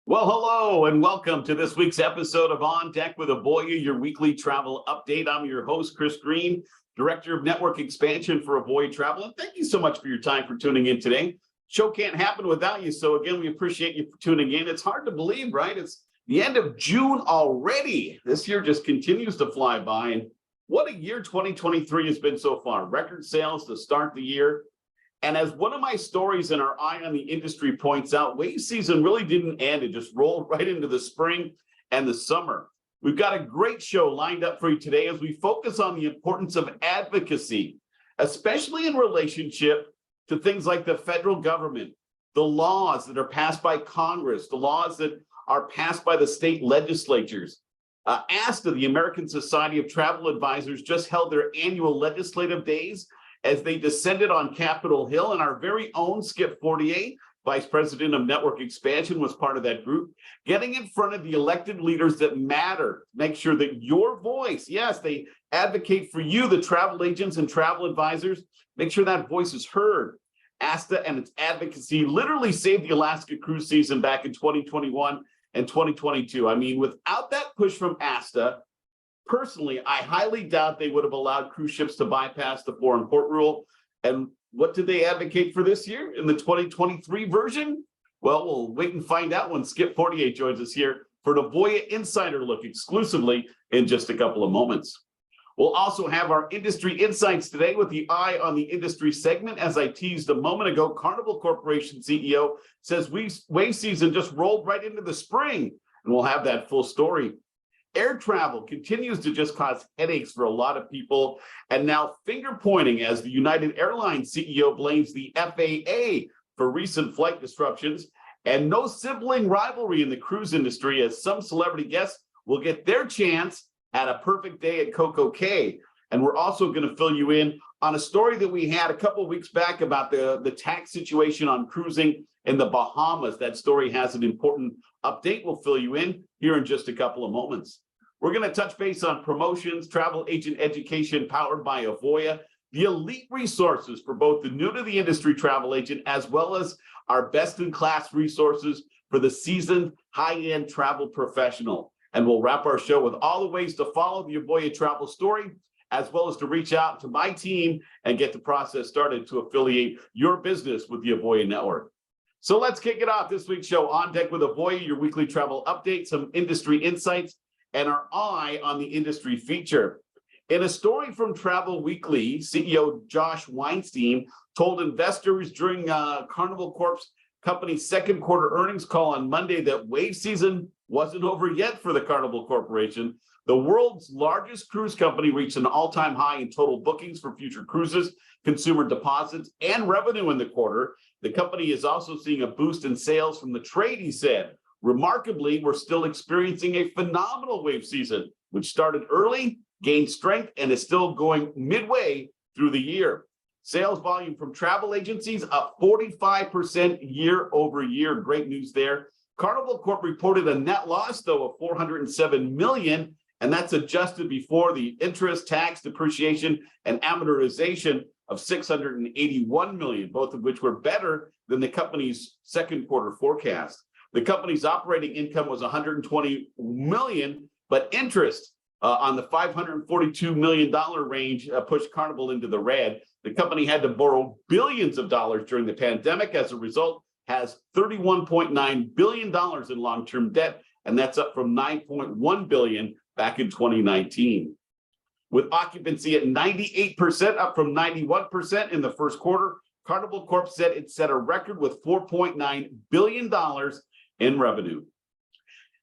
Well, hello and welcome to this week's episode of On Deck with Avoya, your weekly travel update. I'm your host, Chris Greene, Director of Network Expansion for Avoya Travel. And thank you so much for your time for tuning in today. Show can't happen without you. So again, we appreciate you for tuning in. It's hard to believe, right? It's the end of June already. This year just continues to fly by. And what a year 2023 has been so far. Record sales to start the year. And as one of my stories in our Eye on the Industry points out, wave season really didn't end. It just rolled right into the spring and the summer. We've got a great show lined up for you today as we focus on the importance of advocacy, especially in relationship to things like the federal government, the laws that are passed by Congress, the laws that are passed by the state legislatures. ASTA, the American Society of Travel Advisors, just held their annual legislative days as they descended on Capitol Hill, and our very own Skip Fortier, Vice President of Network Expansion, was part of that group, getting in front of the elected leaders that matter. Make sure that your voice, yes, they advocate for you, the travel agents and travel advisors, make sure that voice is heard. ASTA and its advocacy literally saved the Alaska cruise season back in 2021 and 2022. I mean, without that push from ASTA, personally, I highly doubt they would have allowed cruise ships to bypass the foreign port rule. And what did they advocate for this year in the 2023 version? Well, we'll wait and find out when Skip Fortier joins us here for an Avoya Insider Look exclusively in just a couple of moments. We'll also have our industry insights today with the Eye on the Industry segment. As I teased a moment ago, Carnival Corporation CEO says wave season just rolled right into the spring, and we'll have that full story. Air travel continues to just cause headaches for a lot of people, and now finger pointing as the United Airlines CEO blames the FAA for recent flight disruptions, and no sibling rivalry in the cruise industry as some celebrity guests will get their chance at a perfect day at Coco Cay. And we're also going to fill you in on a story that we had a couple of weeks back about the tax situation on cruising in the Bahamas. That story has an important update. We'll fill you in here in just a couple of moments. We're going to touch base on promotions, travel agent education powered by Avoya, the elite resources for both the new to the industry travel agent, as well as our best-in-class resources for the seasoned high-end travel professional. And we'll wrap our show with all the ways to follow the Avoya travel story, as well as to reach out to my team and get the process started to affiliate your business with the Avoya network. So let's kick it off. This week's show, On Deck with Avoya, your weekly travel update, some industry insights, and our Eye on the Industry feature. In a story from Travel Weekly, CEO Josh Weinstein told investors during Carnival Corp's company's second quarter earnings call on Monday that wave season wasn't over yet for the Carnival Corporation. The world's largest cruise company reached an all-time high in total bookings for future cruises, consumer deposits, and revenue in the quarter. The company is also seeing a boost in sales from the trade, he said. Remarkably, we're still experiencing a phenomenal wave season, which started early, gained strength, and is still going midway through the year. Sales volume from travel agencies up 45% year over year. Great news there. Carnival Corp reported a net loss, though, of $407 million, and that's adjusted before the interest, tax, depreciation, and amortization of $681 million, both of which were better than the company's second quarter forecast. The company's operating income was $120 million, but interest on the $542 million range pushed Carnival into the red. The company had to borrow billions of dollars during the pandemic. As a result, has $31.9 billion in long-term debt, and that's up from $9.1 billion back in 2019. With occupancy at 98%, up from 91% in the first quarter, Carnival Corp said it set a record with $4.9 billion in revenue.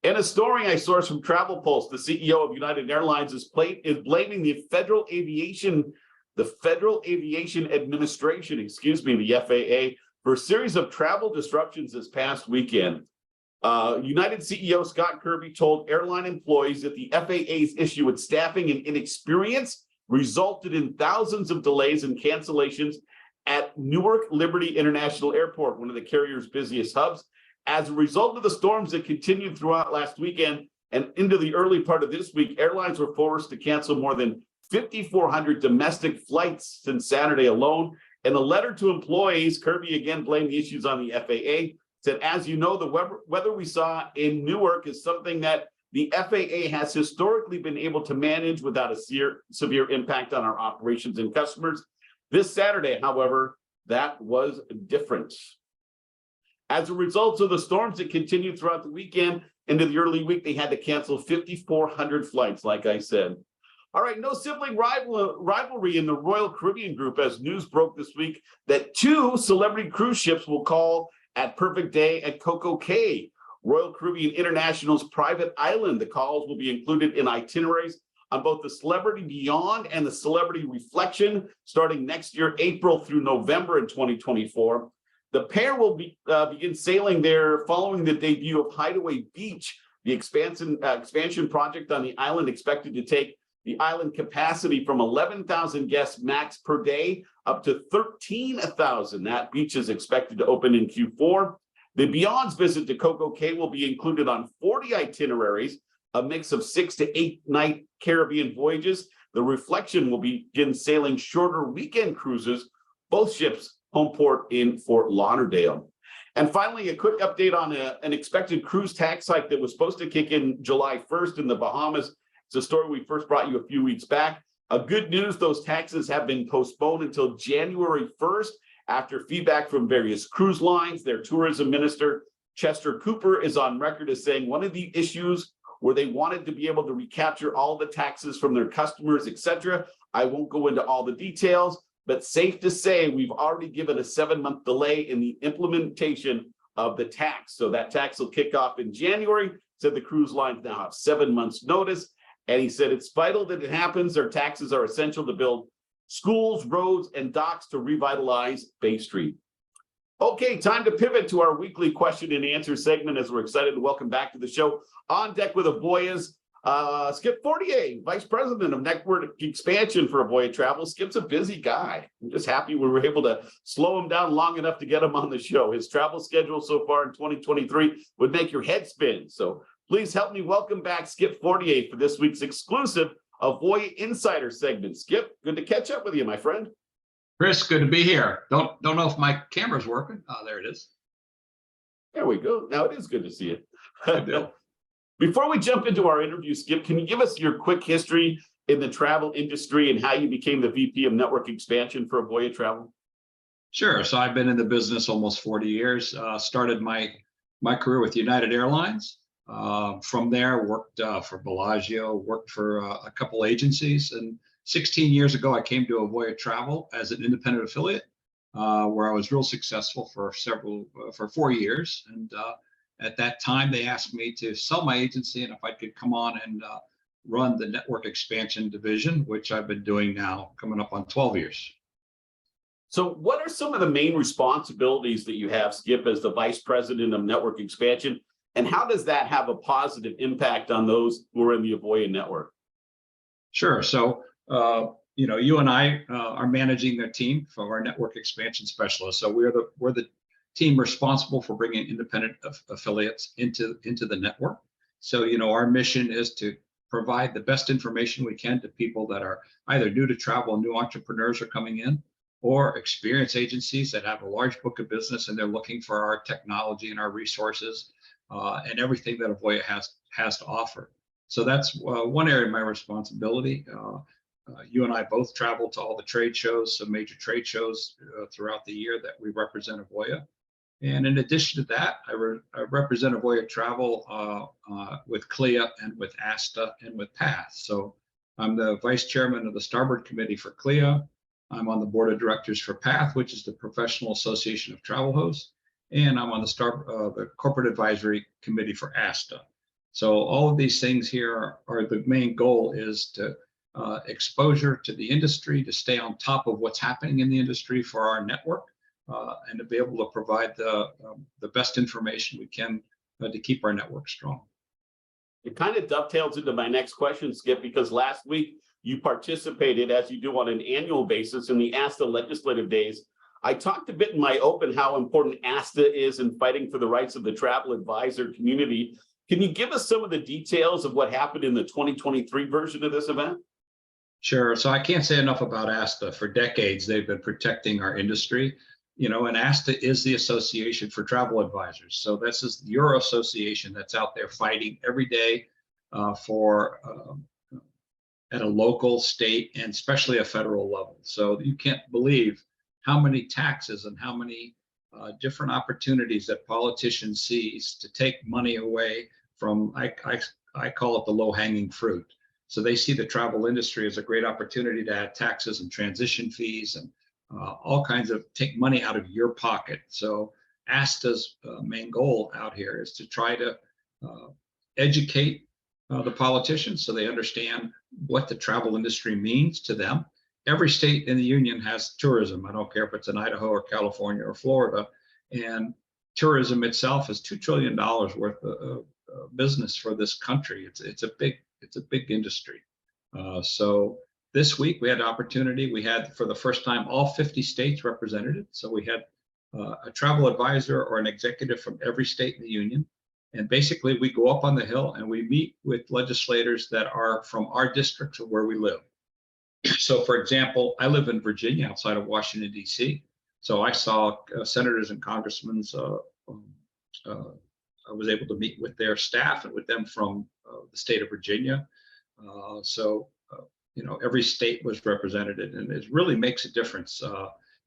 In a story I sourced from Travel Pulse, the CEO of United Airlines is blaming the Federal Aviation Administration, the FAA, for a series of travel disruptions this past weekend. United CEO Scott Kirby told airline employees that the FAA's issue with staffing and inexperience resulted in thousands of delays and cancellations at Newark Liberty International Airport, one of the carrier's busiest hubs. As a result of the storms that continued throughout last weekend and into the early part of this week, airlines were forced to cancel more than 5,400 domestic flights since Saturday alone. In a letter to employees, Kirby again blamed the issues on the FAA, Said, as you know, the weather we saw in Newark is something that the FAA has historically been able to manage without a severe impact on our operations and customers. This Saturday, however, that was different. As a result of the storms that continued throughout the weekend into the early week, they had to cancel 5,400 flights, like I said. All right, no sibling rivalry in the Royal Caribbean group as news broke this week that 2 celebrity cruise ships will call at Perfect Day at Coco Cay, Royal Caribbean International's private island. The calls will be included in itineraries on both the Celebrity Beyond and the Celebrity Reflection starting next year, April through November in 2024. The pair will begin sailing there following the debut of Hideaway Beach, the expansion project on the island expected to take the island capacity from 11,000 guests max per day up to 13,000. That beach is expected to open in Q4. The Beyond's visit to Coco Cay will be included on 40 itineraries, a mix of 6 to 8 night Caribbean voyages. The Reflection will begin sailing shorter weekend cruises, both ships home port in Fort Lauderdale. And finally, a quick update on an expected cruise tax hike that was supposed to kick in July 1st in the Bahamas. It's a story we first brought you a few weeks back. Good news, those taxes have been postponed until January 1st after feedback from various cruise lines. Their tourism minister, Chester Cooper, is on record as saying one of the issues where they wanted to be able to recapture all the taxes from their customers, etc. I won't go into all the details, but safe to say we've already given a 7-month delay in the implementation of the tax. So that tax will kick off in January. Said the cruise lines now have 7 months notice. And he said it's vital that it happens. Their taxes are essential to build schools, roads, and docks to revitalize Bay Street. Okay, time to pivot to our weekly question and answer segment as we're excited to welcome back to the show On Deck with Avoya's Skip Fortier, Vice President of Network Expansion for Avoya Travel. Skip's a busy guy. I'm just happy we were able to slow him down long enough to get him on the show. His travel schedule so far in 2023 would make your head spin. So please help me welcome back Skip Fortier for this week's exclusive Avoya Insider segment. Skip, good to catch up with you, my friend. Chris, good to be here. Don't know if my camera's working. Oh, there it is. There we go. Now it is good to see you. Before we jump into our interview, Skip, can you give us your quick history in the travel industry and how you became the VP of Network Expansion for Avoya Travel? Sure. So I've been in the business almost 40 years. Started my career with United Airlines. From there, worked for Bellagio, worked for a couple agencies, and 16 years ago, I came to Avoya Travel as an independent affiliate, where I was real successful for 4 years. And at that time, they asked me to sell my agency and if I could come on and run the network expansion division, which I've been doing now coming up on 12 years. So what are some of the main responsibilities that you have, Skip, as the Vice President of Network Expansion? And how does that have a positive impact on those who are in the Avoya network? Sure. So, you and I are managing the team for our network expansion specialists. So we're the team responsible for bringing independent affiliates into the network. So, our mission is to provide the best information we can to people that are either new to travel, new entrepreneurs are coming in, or experienced agencies that have a large book of business and they're looking for our technology and our resources and everything that Avoya has to offer. So that's one area of my responsibility. You and I both travel to all the trade shows, some major trade shows throughout the year that we represent Avoya. And in addition to that, I represent Avoya Travel with CLIA and with ASTA and with PATH. So I'm the vice chairman of the Starboard Committee for CLIA. I'm on the board of directors for PATH, which is the Professional Association of Travel Hosts. And I'm on the Corporate Advisory Committee for ASTA. So all of these things here are the main goal is to exposure to the industry, to stay on top of what's happening in the industry for our network, and to be able to provide the best information we can to keep our network strong. It kind of dovetails into my next question, Skip, because last week you participated, as you do on an annual basis, in the ASTA Legislative Days. I talked a bit in my open how important ASTA is in fighting for the rights of the travel advisor community. Can you give us some of the details of what happened in the 2023 version of this event? Sure. So I can't say enough about ASTA. For decades, they've been protecting our industry. and ASTA is the Association for Travel Advisors. So this is your association that's out there fighting every day for at a local, state, and especially a federal level. So you can't believe how many taxes and how many different opportunities that politicians seize to take money away from, I call it the low-hanging fruit. So they see the travel industry as a great opportunity to add taxes and transition fees and all kinds of take money out of your pocket. So ASTA's main goal out here is to try to educate the politicians so they understand what the travel industry means to them. Every state in the union has tourism. I don't care if it's in Idaho or California or Florida. And tourism itself is $2 trillion worth of business for this country. It's a big industry. So this week we had an opportunity. We had, for the first time, all 50 states represented. So we had a travel advisor or an executive from every state in the union. And basically we go up on the Hill and we meet with legislators that are from our districts or where we live. So for example, I live in Virginia outside of Washington, D.C. So I saw senators and congressmen. I was able to meet with their staff and with them from the state of Virginia. Every state was represented, and it really makes a difference.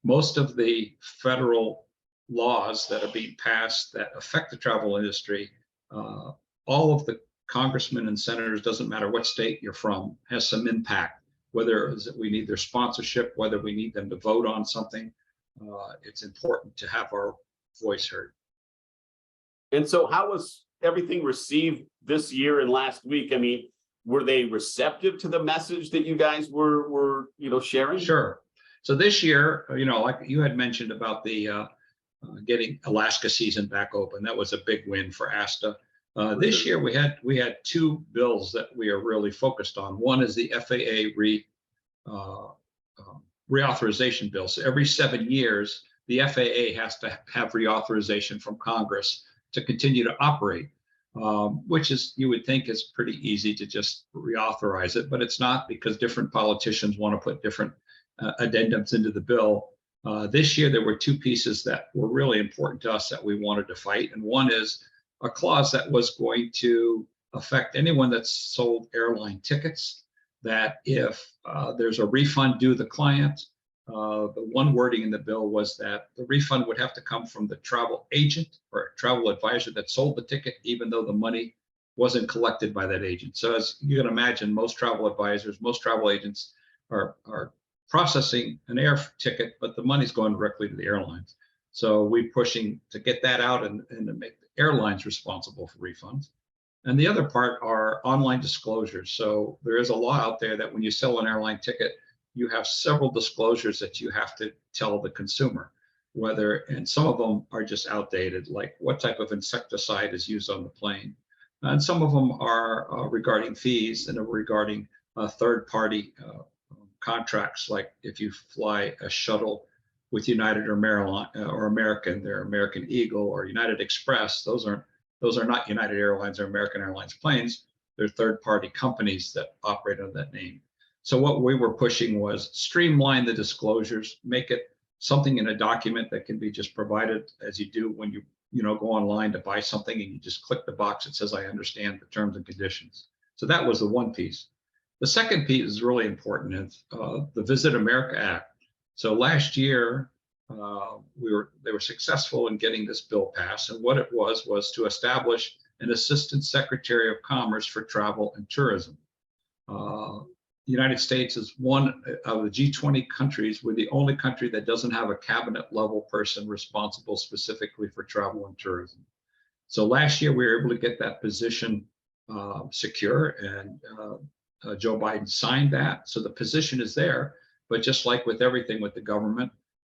Most of the federal laws that are being passed that affect the travel industry, all of the congressmen and senators, doesn't matter what state you're from, has some impact, whether it's that we need their sponsorship, whether we need them to vote on something. It's important to have our voice heard. And so how was everything received this year and last week? I mean, were they receptive to the message that you guys were sharing? Sure. So this year, like you had mentioned about the getting Alaska season back open, that was a big win for ASTA. This year we had two bills that we are really focused on. One is the FAA reauthorization bill. So every 7 years, the FAA has to have reauthorization from Congress to continue to operate, which is, you would think, is pretty easy to just reauthorize it, but it's not, because different politicians want to put different addendums into the bill. This year, there were two pieces that were really important to us that we wanted to fight. And one is a clause that was going to affect anyone that's sold airline tickets, that if there's a refund due the client, the one wording in the bill was that the refund would have to come from the travel agent or travel advisor that sold the ticket, even though the money wasn't collected by that agent. So as you can imagine, most travel advisors, most travel agents are processing an air ticket, but the money's going directly to the airlines. So we're pushing to get that out and to make the airlines responsible for refunds. And the other part are online disclosures. So there is a law out there that when you sell an airline ticket, you have several disclosures that you have to tell the consumer, and some of them are just outdated, like what type of insecticide is used on the plane. And some of them are regarding fees and are regarding third-party contracts, like if you fly a shuttle with United or Maryland or American, they're American Eagle or United Express. Those are not United Airlines or American Airlines planes. They're third-party companies that operate under that name. So what we were pushing was streamline the disclosures, make it something in a document that can be just provided as you do when you go online to buy something, and you just click the box that says, I understand the terms and conditions. So that was the one piece. The second piece is really important. It's the Visit America Act. So last year, they were successful in getting this bill passed. And what it was to establish an Assistant Secretary of Commerce for Travel and Tourism. The United States is one of the G20 countries. We're the only country that doesn't have a cabinet level person responsible specifically for travel and tourism. So last year we were able to get that position secure, and Joe Biden signed that. So the position is there, but just like with everything with the government,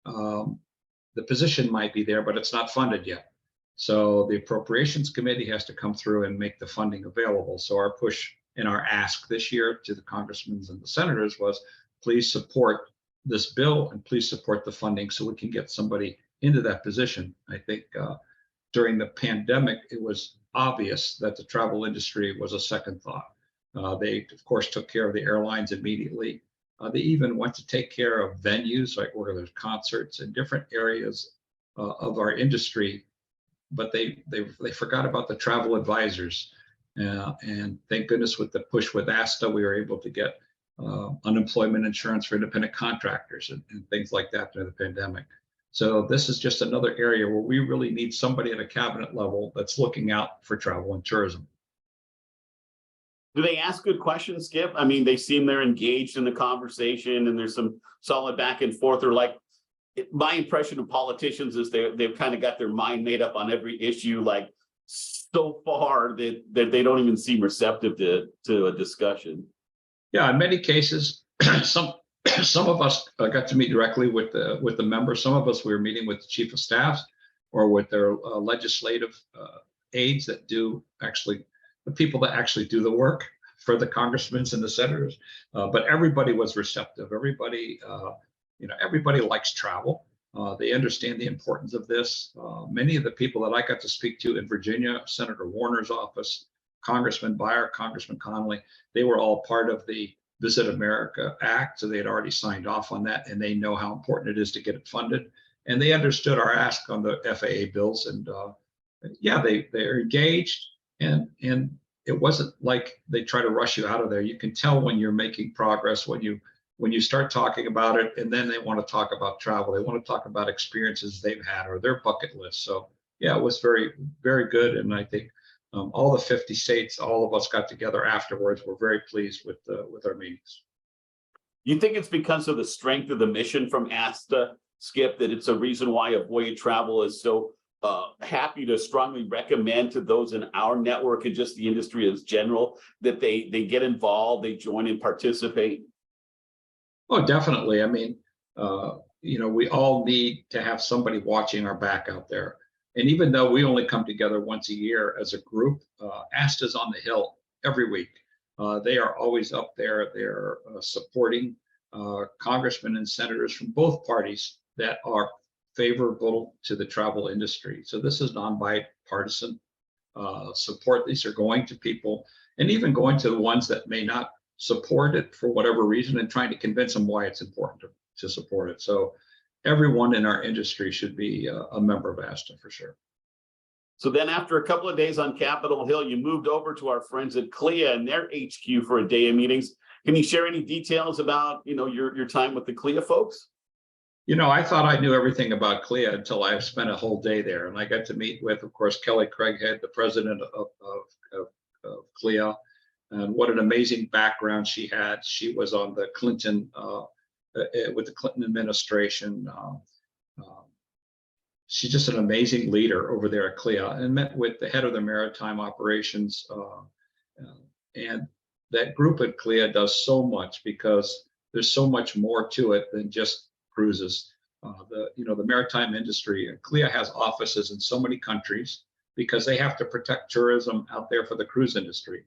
the position might be there, but it's not funded yet. So the Appropriations Committee has to come through and make the funding available. So our push and our ask this year to the congressmen and the senators was, please support this bill and please support the funding so we can get somebody into that position. I think during the pandemic, it was obvious that the travel industry was a second thought. They, of course, took care of the airlines immediately. They even went to take care of venues, like where there's concerts in different areas of our industry, but they forgot about the travel advisors. And thank goodness with the push with ASTA, we were able to get unemployment insurance for independent contractors and things like that during the pandemic. So this is just another area where we really need somebody at a cabinet level that's looking out for travel and tourism. Do they ask good questions, Skip? I mean, they seem they're engaged in the conversation and there's some solid back and forth. Or like, my impression of politicians is they've kind of got their mind made up on every issue, like so far that they don't even seem receptive to a discussion. Yeah, in many cases, some of us got to meet directly with the members. Some of us we were meeting with the chief of staffs or with their legislative aides that do actually the people that actually do the work for the congressmen and the senators. But everybody was receptive. Everybody, everybody likes travel. They understand the importance of this. Many of the people that I got to speak to in Virginia, Senator Warner's office, Congressman Beyer, Congressman Connolly, they were all part of the Visit America Act. So they had already signed off on that, and they know how important it is to get it funded. And they understood our ask on the FAA bills. And yeah, they're engaged, and it wasn't like they try to rush you out of there. You can tell when you're making progress, when you start talking about it, and then they want to talk about travel. They want to talk about experiences they've had or their bucket list. So yeah, it was very, very good. And I think all the 50 states, all of us got together afterwards. We're very pleased with our meetings. You think it's because of the strength of the mission from ASTA, Skip, that it's a reason why Avoya Travel is so happy to strongly recommend to those in our network and just the industry as general that they get involved, they join and participate? Oh, definitely. I mean, we all need to have somebody watching our back out there. And even though we only come together once a year as a group, ASTA's on the Hill every week. They are always up there. They're supporting congressmen and senators from both parties that are favorable to the travel industry. So this is non-bipartisan support. These are going to people and even going to the ones that may not support it for whatever reason and trying to convince them why it's important to support it. So everyone in our industry should be a member of ASTA for sure. So then after a couple of days on Capitol Hill, you moved over to our friends at CLIA and their HQ for a day of meetings. Can you share any details about, your time with the CLIA folks? I thought I knew everything about CLIA until I spent a whole day there. And I got to meet with, of course, Kelly Craighead, the president of CLIA. And what an amazing background she had. She was on the Clinton, with the Clinton administration. She's just an amazing leader over there at CLIA, and met with the head of the maritime operations. And that group at CLIA does so much because there's so much more to it than just cruises. The maritime industry, CLIA has offices in so many countries because they have to protect tourism out there for the cruise industry.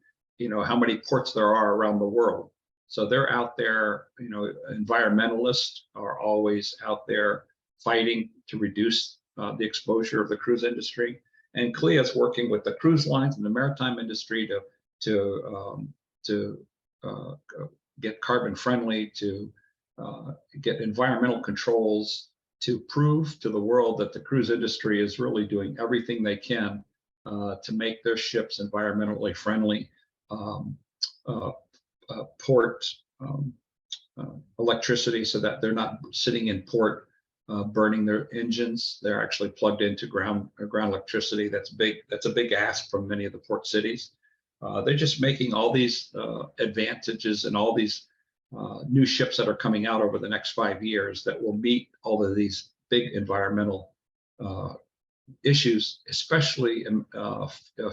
How many ports there are around the world. So they're out there, environmentalists are always out there fighting to reduce the exposure of the cruise industry. And CLIA is working with the cruise lines and the maritime industry to get carbon friendly, to get environmental controls, to prove to the world that the cruise industry is really doing everything they can to make their ships environmentally friendly. Port electricity, so that they're not sitting in port burning their engines. They're actually plugged into ground electricity. That's a big ask from many of the port cities. They're just making all these advantages and all these new ships that are coming out over the next 5 years that will meet all of these big environmental issues, especially in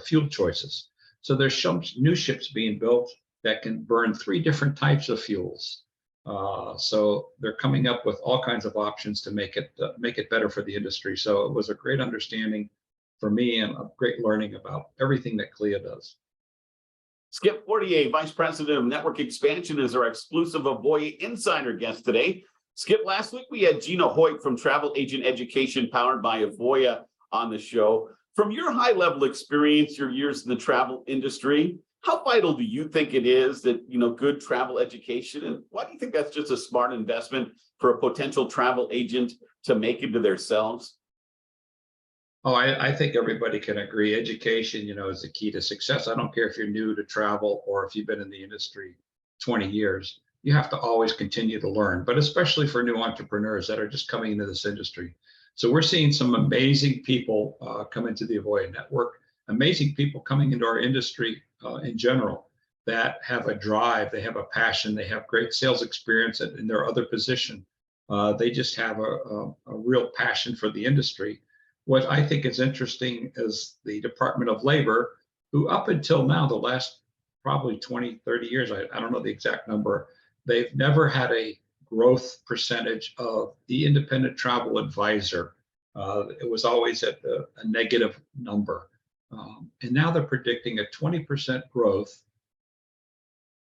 fuel choices. So there's some new ships being built that can burn 3 different types of fuels. So they're coming up with all kinds of options to make it better for the industry. So it was a great understanding for me and a great learning about everything that CLIA does. Skip Fortier, Vice President of Network Expansion, is our exclusive Avoya Insider guest today. Skip, last week we had Gina Hoyt from Travel Agent Education powered by Avoya on the show. From your high-level experience, your years in the travel industry, How vital do you think it is that, good travel education? And why do you think that's just a smart investment for a potential travel agent to make into themselves? Oh, I think everybody can agree. Education, is the key to success. I don't care if you're new to travel or if you've been in the industry 20 years. You have to always continue to learn, but especially for new entrepreneurs that are just coming into this industry. So we're seeing some amazing people come into the Avoya network, amazing people coming into our industry in general that have a drive, they have a passion, they have great sales experience in their other position. They just have a real passion for the industry. What I think is interesting is the Department of Labor, who up until now, the last probably 20, 30 years, I don't know the exact number, they've never had a growth percentage of the independent travel advisor. It was always at a negative number. And now they're predicting a 20% growth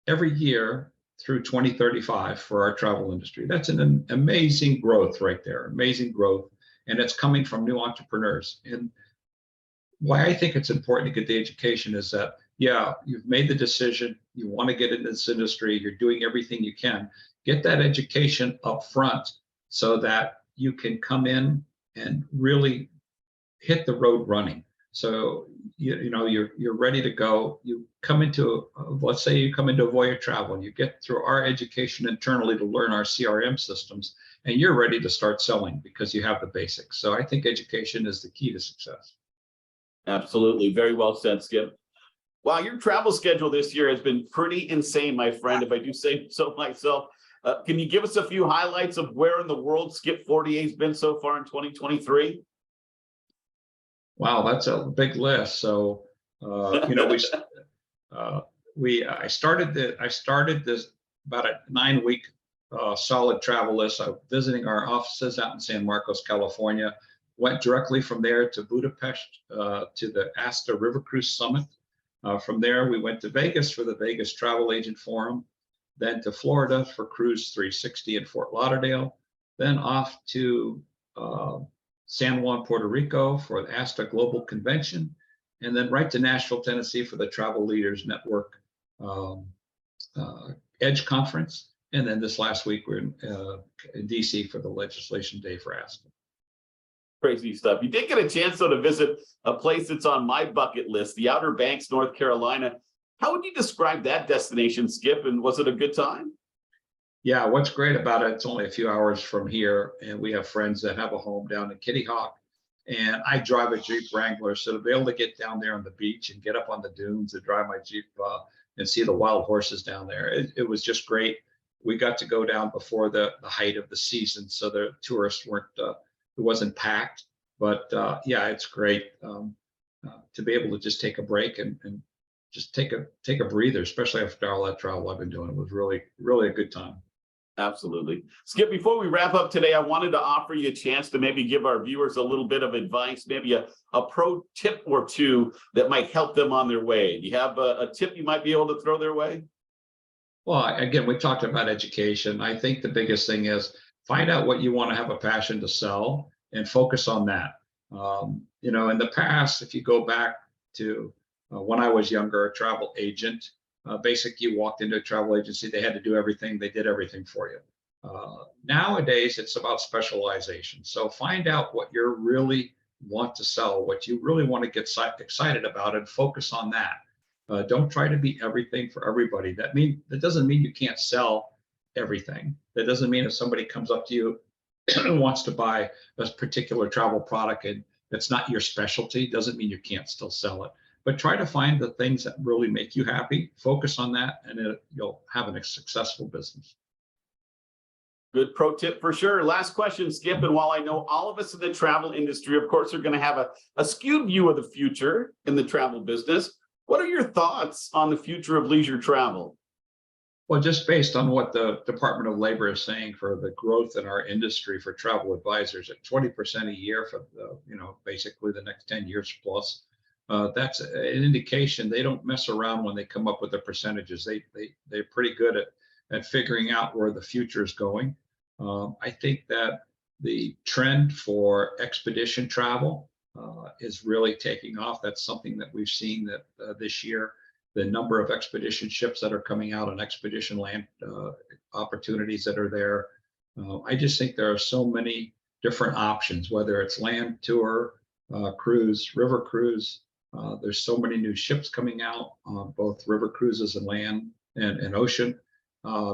every year through 2035 for our travel industry. That's an amazing growth right there, amazing growth. And it's coming from new entrepreneurs. And why I think it's important to get the education is that, yeah, you've made the decision, you want to get into this industry, you're doing everything you can, get that education up front so that you can come in and really hit the road running. So you're ready to go. You come into, let's say you come into Avoya Travel and you get through our education internally to learn our CRM systems, and you're ready to start selling because you have the basics. So I think education is the key to success. Absolutely. Very well said, Skip. Wow, your travel schedule this year has been pretty insane, my friend, if I do say so myself. Can you give us a few highlights of where in the world Skip Fortier has been so far in 2023? Wow, that's a big list. So, I started this about a 9-week solid travel list. I was visiting our offices out in San Marcos, California. Went directly from there to Budapest to the ASTA River Cruise Summit. From there, we went to Vegas for the Vegas Travel Agent Forum, then to Florida for Cruise 360 in Fort Lauderdale, then off to San Juan, Puerto Rico for the ASTA Global Convention, and then right to Nashville, Tennessee for the Travel Leaders Network Edge Conference. And then this last week, we're in DC for the Legislation Day for ASTA. Crazy stuff. You did get a chance, though, to visit a place that's on my bucket list, the Outer Banks, North Carolina. How would you describe that destination, Skip? And was it a good time? Yeah, what's great about it, it's only a few hours from here, and we have friends that have a home down in Kitty Hawk. And I drive a Jeep Wrangler, so to be able to get down there on the beach and get up on the dunes and drive my Jeep and see the wild horses down there, it was just great. We got to go down before the height of the season, so the tourists weren't, it wasn't packed. But yeah, it's great to be able to just take a break and just take a breather, especially after all that travel I've been doing. It was really, really a good time. Absolutely. Skip, before we wrap up today, I wanted to offer you a chance to maybe give our viewers a little bit of advice, maybe a pro tip or two that might help them on their way. Do you have a tip you might be able to throw their way? Well, again, we talked about education. I think the biggest thing is find out what you want to have a passion to sell and focus on that. In the past, if you go back to when I was younger, a travel agent, basically you walked into a travel agency, they had to do everything, they did everything for you. Nowadays, it's about specialization. So find out what you really want to sell, what you really want to get excited about, and focus on that. Don't try to be everything for everybody. That doesn't mean you can't sell everything. That doesn't mean if somebody comes up to you and wants to buy a particular travel product and it's not your specialty, doesn't mean you can't still sell it. But try to find the things that really make you happy, focus on that, and you'll have a successful business. Good pro tip for sure. Last question, Skip. And while I know all of us in the travel industry, of course, are going to have a skewed view of the future in the travel business, what are your thoughts on the future of leisure travel? Well, just based on what the Department of Labor is saying for the growth in our industry for travel advisors at 20% a year for basically the next 10 years plus. That's an indication they don't mess around when they come up with the percentages. They're pretty good at figuring out where the future is going. I think that the trend for expedition travel is really taking off. That's something that we've seen that this year. the number of expedition ships that are coming out and expedition land opportunities that are there. I just think there are so many different options, whether it's land tour, cruise, river cruise. There's so many new ships coming out, both river cruises and land and ocean.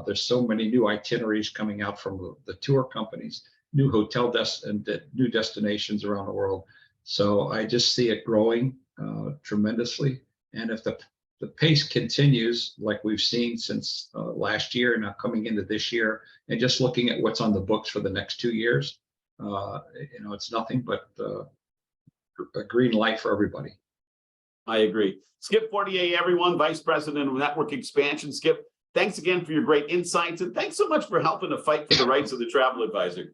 There's so many new itineraries coming out from the tour companies, new hotel and new destinations around the world. So I just see it growing tremendously. And if the pace continues like we've seen since last year and now coming into this year, and just looking at what's on the books for the next 2 years, it's nothing but a green light for everybody. I agree. Skip Fortier, everyone, Vice President of Network Expansion. Skip, thanks again for your great insights, and thanks so much for helping to fight for the rights of the travel advisor.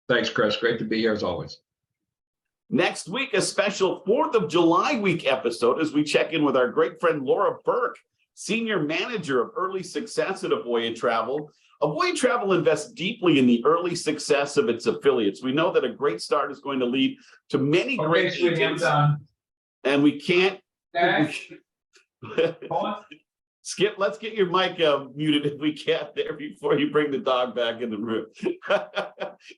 Thanks, Chris. Great to be here as always. Next week, a special 4th of July week episode as we check in with our great friend Laura Burke, Senior Manager of Early Success at Avoya Travel. Avoya Travel invests deeply in the early success of its affiliates. We know that a great start is going to lead to many great agents, and we can't. Skip, let's get your mic muted if we can there before you bring the dog back in the room.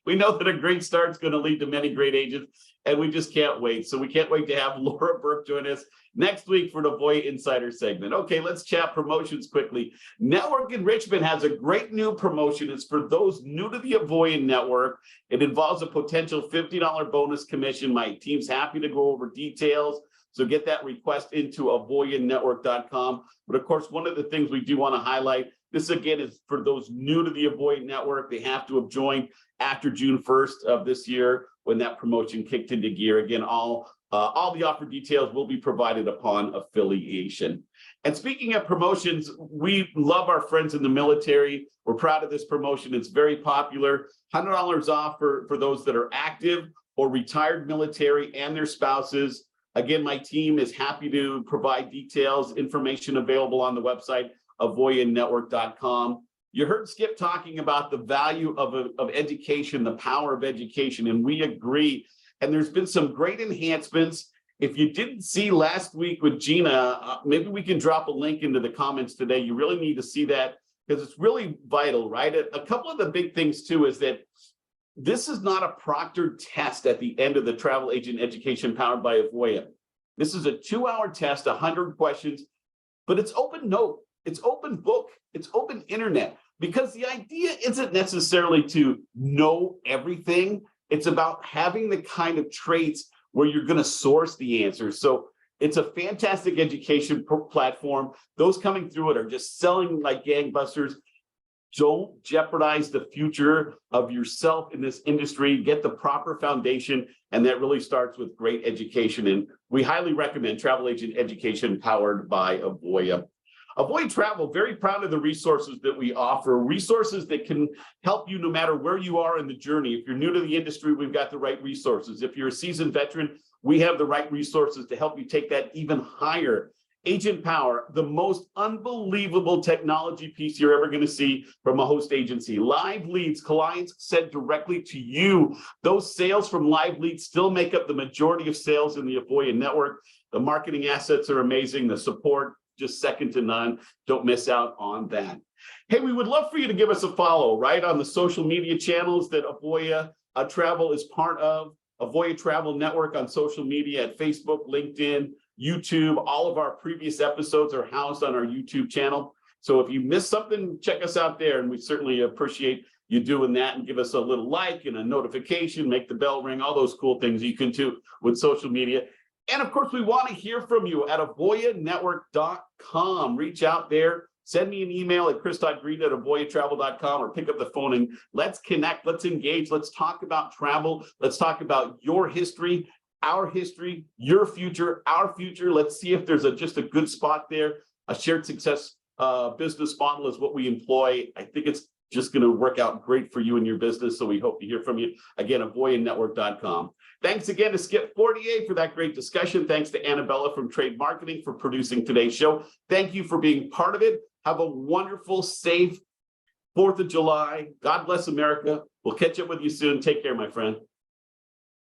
We know that a great start is going to lead to many great agents, and we just can't wait. So we can't wait to have Laura Burke join us next week for the Avoya Insider segment. Okay, let's chat promotions quickly. Network Enrichment has a great new promotion. It's for those new to the Avoya network. It involves a potential $50 bonus commission. My team's happy to go over details. So get that request into avoyanetwork.com. But of course, one of the things we do want to highlight, this again is for those new to the Avoya network. They have to have joined after June 1st of this year when that promotion kicked into gear. Again, all the offer details will be provided upon affiliation. And speaking of promotions, we love our friends in the military. We're proud of this promotion. It's very popular. $100 off for those that are active or retired military and their spouses. Again, my team is happy to provide details, information available on the website, avoyanetwork.com. You heard Skip talking about the value of education, the power of education, and we agree. And there's been some great enhancements. If you didn't see last week with Gina, maybe we can drop a link into the comments today. You really need to see that because it's really vital, right? A couple of the big things too is that this is not a proctored test at the end of the travel agent education powered by Avoya. This is a 2-hour test, 100 questions, but it's open note, it's open book, it's open internet, because the idea isn't necessarily to know everything. It's about having the kind of traits where you're going to source the answers. So it's a fantastic education platform. Those coming through it are just selling like gangbusters. Don't jeopardize the future of yourself in this industry. Get the proper foundation, and that really starts with great education. And we highly recommend travel agent education powered by Avoya. Avoya Travel, very proud of the resources that we offer, resources that can help you no matter where you are in the journey. If you're new to the industry, we've got the right resources. If you're a seasoned veteran, we have the right resources to help you take that even higher. Agent Power, the most unbelievable technology piece you're ever going to see from a host agency. Live leads, clients sent directly to you. Those sales from live leads still make up the majority of sales in the Avoya network. The marketing assets are amazing. The support, just second to none. Don't miss out on that. Hey, we would love for you to give us a follow, right, on the social media channels that Avoya Travel is part of. Avoya Travel Network on social media at Facebook, LinkedIn, YouTube. All of our previous episodes are housed on our YouTube channel. So if you missed something, check us out there. And we certainly appreciate you doing that, and give us a little like and a notification, make the bell ring, all those cool things you can do with social media. And of course, we want to hear from you at avoyanetwork.com. Reach out there. Send me an email at chris.greene@avoyatravel.com or pick up the phone and let's connect, let's engage, let's talk about travel, let's talk about your history, our history, your future, our future. Let's see if there's just a good spot there. A shared success business model is what we employ. I think it's just going to work out great for you and your business. So we hope to hear from you. Again, avoyanetwork.com. Thanks again to Skip Fortier for that great discussion. Thanks to Annabella from Trade Marketing for producing today's show. Thank you for being part of it. Have a wonderful, safe 4th of July. God bless America. We'll catch up with you soon. Take care, my friend.